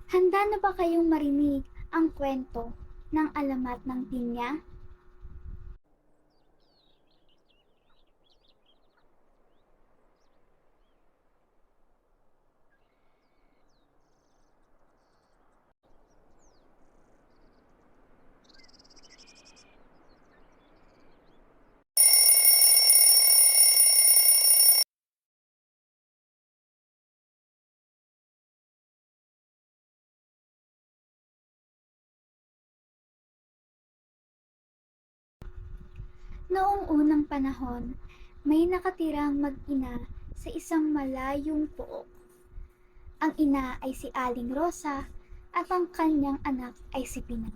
Handa na ba kayong marinig ang kwento ng alamat ng pinya? Noong unang panahon, may nakatirang mag-ina sa isang malayong pook. Ang ina ay si Aling Rosa at ang kanyang anak ay si Pinang.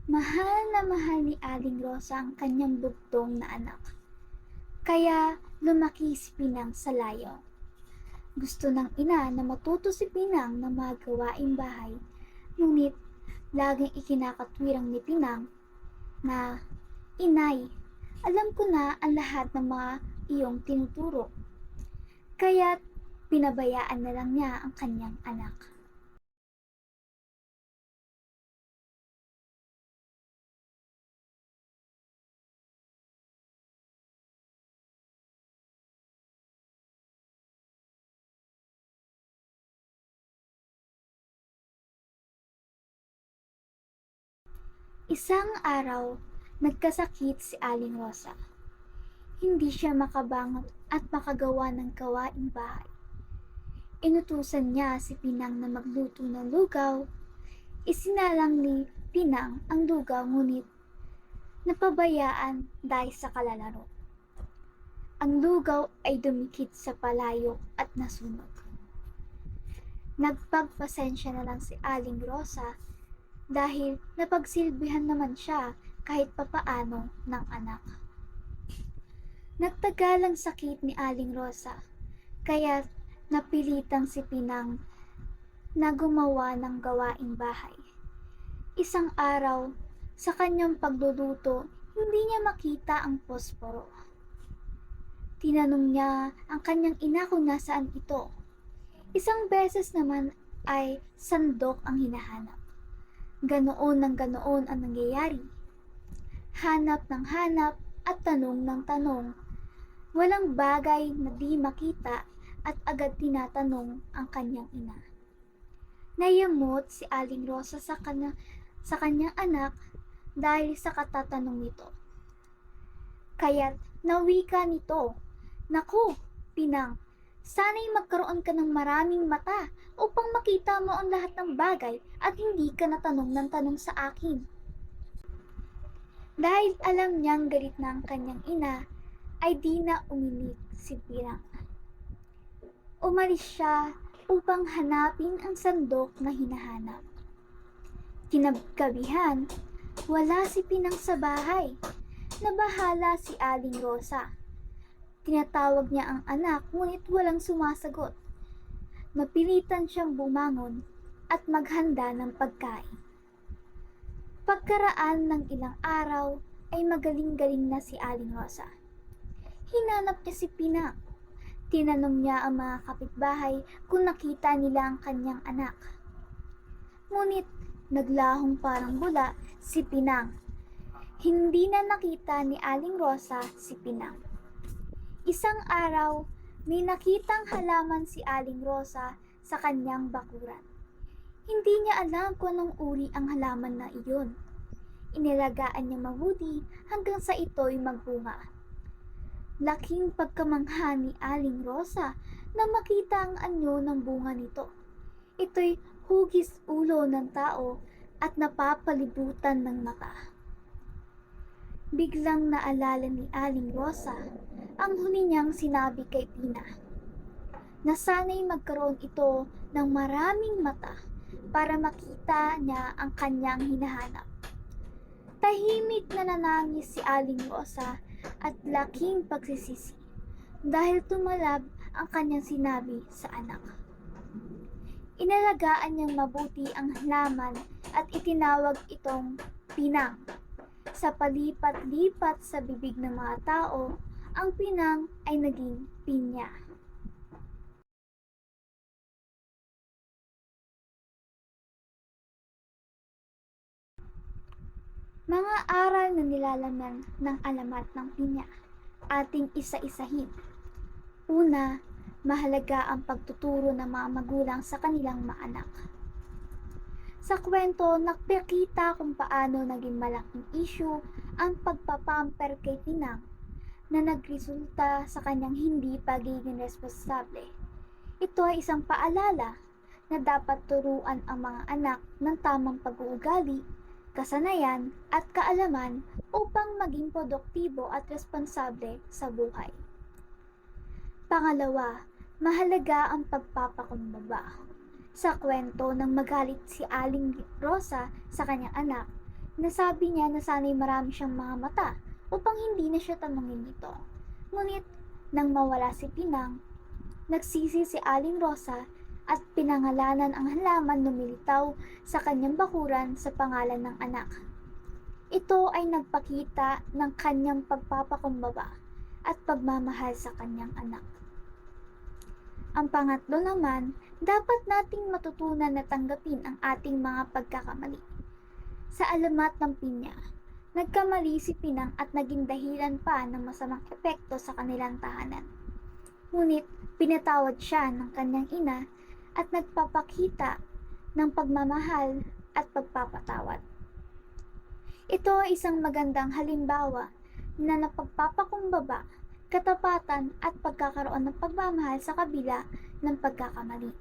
Mahal na mahal ni Aling Rosa ang kanyang bugtong na anak. Kaya lumaki si Pinang sa layo. Gusto ng ina na matuto si Pinang na magawaing bahay, ngunit laging ikinakatwirang ni Pinang na, "Inay, alam ko na ang lahat ng mga iyong tinuturo." Kaya't pinabayaan na lang niya ang kanyang anak. Isang araw, nagkasakit si Aling Rosa. Hindi siya makabangon at makagawa ng gawaing bahay. Inutusan niya si Pinang na magluto ng lugaw. Isinalang ni Pinang ang lugaw, ngunit napabayaan dahil sa kalalaro. Ang lugaw ay dumikit sa palayok at nasunog. Nagpagpasensya na lang si Aling Rosa dahil napagsilbihan naman siya kahit papaano ng anak. Nagtagal ang sakit ni Aling Rosa, kaya napilitang si Pinang na gumawa ng gawaing bahay. Isang araw, sa kanyang pagluluto, hindi niya makita ang posporo. Tinanong niya ang kanyang ina kung nasaan ito. Isang beses naman ay sandok ang hinahanap. Ganoon ng ganoon ang nangyayari. Hanap ng hanap at tanong ng tanong. Walang bagay na di makita at agad tinatanong ang kanyang ina. Nayamot si Aling Rosa sa kanyang anak dahil sa katatanong nito. Kaya't nawika nito, "Naku, Pinang, sana'y magkaroon ka ng maraming mata upang makita mo ang lahat ng bagay at hindi ka natanong ng tanong sa akin." Dahil alam niyang galit na ang kanyang ina, ay di na uminig si Pinang. Umalis siya upang hanapin ang sandok na hinahanap. Kinagabihan, wala si Pinang sa bahay. Nabahala si Aling Rosa. Tinatawag niya ang anak, ngunit walang sumasagot. Napilitan siyang bumangon at maghanda ng pagkain. Pagkaraan ng ilang araw ay magaling-galing na si Aling Rosa. Hinanap niya si Pinang. Tinanong niya ang mga kapitbahay kung nakita nila ang kanyang anak. Ngunit naglahong parang bula si Pinang. Hindi na nakita ni Aling Rosa si Pinang. Isang araw, may nakitang halaman si Aling Rosa sa kanyang bakuran. Hindi niya alam kung anong uri ang halaman na iyon. Inilagaan niya mabuti hanggang sa ito'y magbunga. Laking pagkamangha ni Aling Rosa na makita ang anyo ng bunga nito. Ito'y hugis ulo ng tao at napapalibutan ng mata. Biglang naalala ni Aling Rosa ang huli niyang sinabi kay Pina, na sana'y magkaroon ito ng maraming mata para makita niya ang kanyang hinahanap. Tahimik na nanangis si Aling Rosa at laking pagsisisi dahil tumalab ang kanyang sinabi sa anak. Inalagaan niyang mabuti ang halaman at itinawag itong Pinang. Sa palipat-lipat sa bibig ng mga tao, ang Pinang ay naging Pinya. Mga aral na nilalaman ng alamat ng pinya, ating isa-isahin. Una, mahalaga ang pagtuturo ng mga magulang sa kanilang mga anak. Sa kwento, nakikita kung paano naging malaking issue ang pagpapamper kay Pinang na nagresulta sa kanyang hindi pagiging responsable. Ito ay isang paalala na dapat turuan ang mga anak ng tamang pag-uugali, kasanayan at kaalaman upang maging produktibo at responsable sa buhay. Pangalawa, mahalaga ang pagpapakumbaba. Sa kwento nang magalit si Aling Rosa sa kanyang anak, nasabi niya na sana'y marami siyang mga mata upang hindi na siya tanungin ito. Ngunit nang mawala si Pinang, nagsisi si Aling Rosa at pinangalanan ang halaman lumilitaw sa kanyang bakuran sa pangalan ng anak. Ito ay nagpakita ng kanyang pagpapakumbaba at pagmamahal sa kanyang anak. Ang pangatlo naman, dapat nating matutunan na tanggapin ang ating mga pagkakamali. Sa alamat ng pinya, nagkamali si Pinang at naging dahilan pa ng masamang epekto sa kanilang tahanan. Ngunit pinatawad siya ng kanyang ina at nagpapakita ng pagmamahal at pagpapatawad. Ito ay isang magandang halimbawa na napagpapakumbaba, katapatan at pagkakaroon ng pagmamahal sa kabila ng pagkakamali.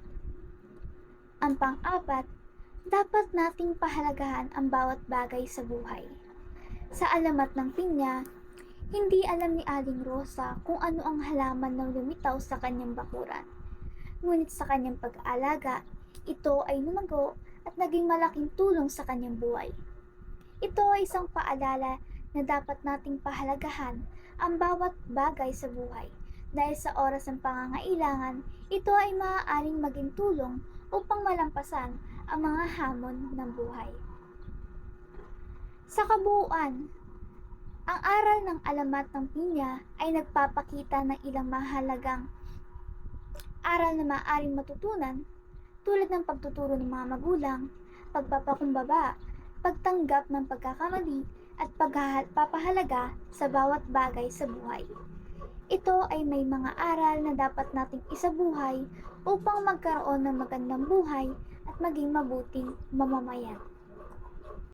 Ang pang-apat, dapat nating pahalagahan ang bawat bagay sa buhay. Sa alamat ng pinya, hindi alam ni Aling Rosa kung ano ang halaman na lumitaw sa kanyang bakuran. Ngunit sa kanyang pag-aalaga, ito ay lumago at naging malaking tulong sa kanyang buhay. Ito ay isang paalala na dapat nating pahalagahan ang bawat bagay sa buhay dahil sa oras ng pangangailangan, ito ay maaaring maging tulong upang malampasan ang mga hamon ng buhay. Sa kabuuan, ang aral ng alamat ng pinya ay nagpapakita ng ilang mahalagang aral na maaaring matutunan tulad ng pagtuturo ng mga magulang, pagpapakumbaba, pagtanggap ng pagkakamali, at pagpapahalaga sa bawat bagay sa buhay. Ito ay may mga aral na dapat nating isabuhay upang magkaroon ng magandang buhay at maging mabuting mamamayan.